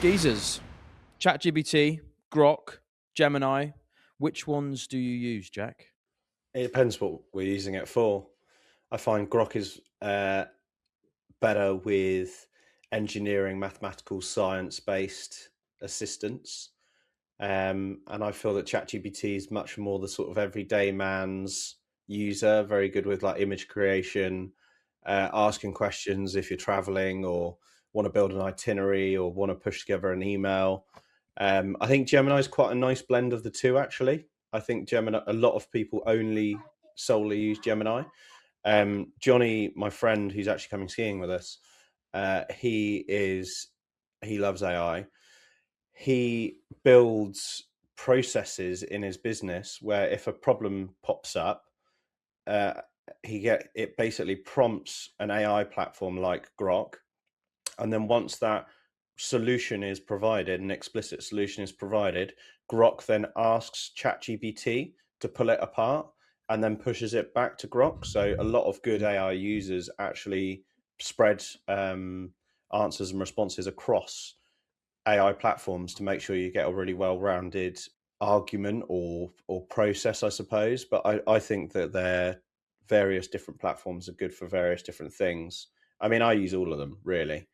Geezers, ChatGPT, Grok, Gemini. Which ones do you use, Jack? It depends what we're using it for. I find Grok is better with engineering, mathematical, science-based assistance. And I feel that ChatGPT is much more the sort of everyday man's user, very good with like image creation, asking questions if you're traveling or want to build an itinerary or want to push together an email. I think Gemini is quite a nice blend of the two, actually. I think Gemini, a lot of people only solely use Gemini. Johnny, my friend, who's actually coming skiing with us, he loves AI. He builds processes in his business where if a problem pops up, uh, it basically prompts an AI platform like Grok, and then once that solution is provided, an explicit solution is provided, Grok then asks ChatGPT to pull it apart and then pushes it back to Grok. So a lot of good AI users actually spread answers and responses across AI platforms to make sure you get a really well-rounded argument or process, I suppose. But I think that their various different platforms are good for various different things. I mean, I use all of them really.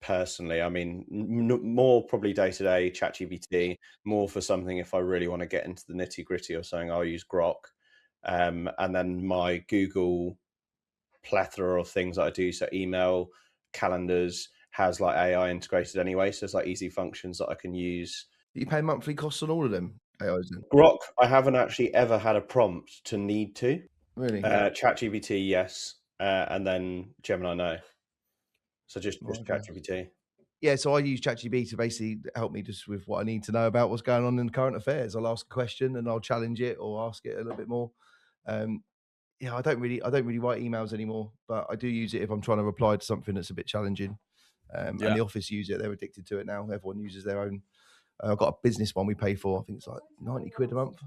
Personally, I mean, more probably day to day ChatGPT, more for something if I really want to get into the nitty gritty or something, I'll use Grok. And then my Google plethora of things that I do, so email, calendars, has like AI integrated anyway, so it's like easy functions that I can use. You pay monthly costs on all of them AIs then? Grok, I haven't actually ever had a prompt to need to. Really? ChatGPT, yes, and then Gemini, no. So just Okay. ChatGPT. Yeah, so I use ChatGPT to basically help me just with what I need to know about what's going on in current affairs. I'll ask a question and I'll challenge it or ask it a little bit more. Yeah, I don't really write emails anymore, but I do use it if I'm trying to reply to something that's a bit challenging. And the office use it; they're addicted to it now. Everyone uses their own. I've got a business one we pay for. I think it's like 90 quid a month.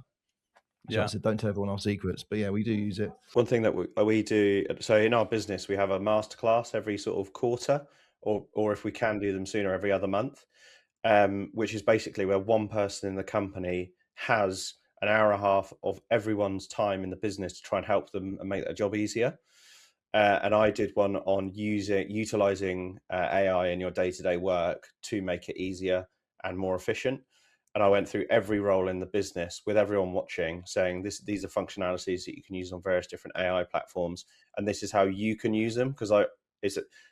So I said, don't tell everyone our secrets, but yeah, we do use it. One thing that we do, so in our business, we have a masterclass every sort of quarter, or if we can do them sooner, every other month, which is basically where one person in the company has an hour and a half of everyone's time in the business to try and help them and make their job easier. And I did one on utilizing AI in your day-to-day work to make it easier and more efficient. And I went through every role in the business with everyone watching, saying these are functionalities that you can use on various different AI platforms, and this is how you can use them. Because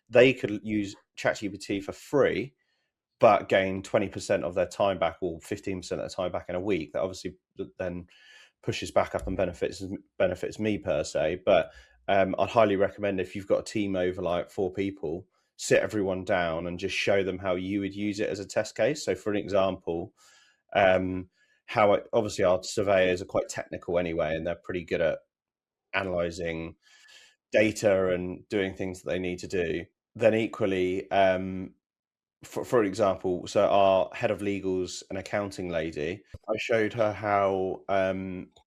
they could use ChatGPT for free, but gain 20% of their time back or 15% of their time back in a week. That obviously then pushes back up and benefits me per se. But I'd highly recommend, if you've got a team over like 4 people, sit everyone down and just show them how you would use it as a test case. So for an example, obviously our surveyors are quite technical anyway, and they're pretty good at analyzing data and doing things that they need to do. Then equally, for example, so our head of legals and accounting lady, I showed her how,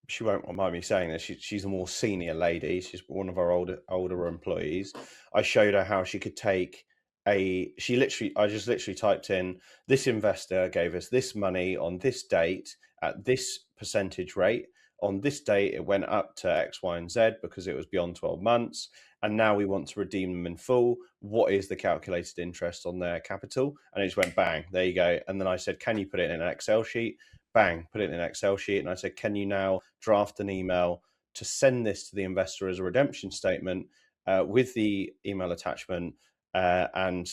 she won't mind me saying this, she's a more senior lady, she's one of our older employees. I showed her how she could take I just literally typed in, this investor gave us this money on this date at this percentage rate. On this date, it went up to X, Y, and Z because it was beyond 12 months. And now we want to redeem them in full. What is the calculated interest on their capital? And it just went bang, there you go. And then I said, can you put it in an Excel sheet? Bang, put it in an Excel sheet. And I said, can you now draft an email to send this to the investor as a redemption statement with the email attachment? And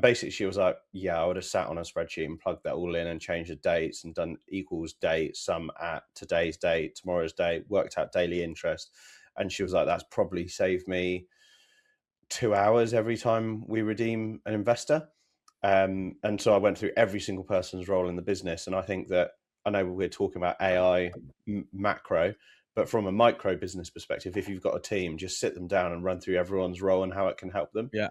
basically she was like, yeah, I would have sat on a spreadsheet and plugged that all in and changed the dates and done equals date, sum at today's date, tomorrow's date, worked out daily interest. And she was like, that's probably saved me 2 hours every time we redeem an investor. And so I went through every single person's role in the business. And I think that, I know we're talking about AI macro, but from a micro business perspective, if you've got a team, just sit them down and run through everyone's role and how it can help them. Yeah.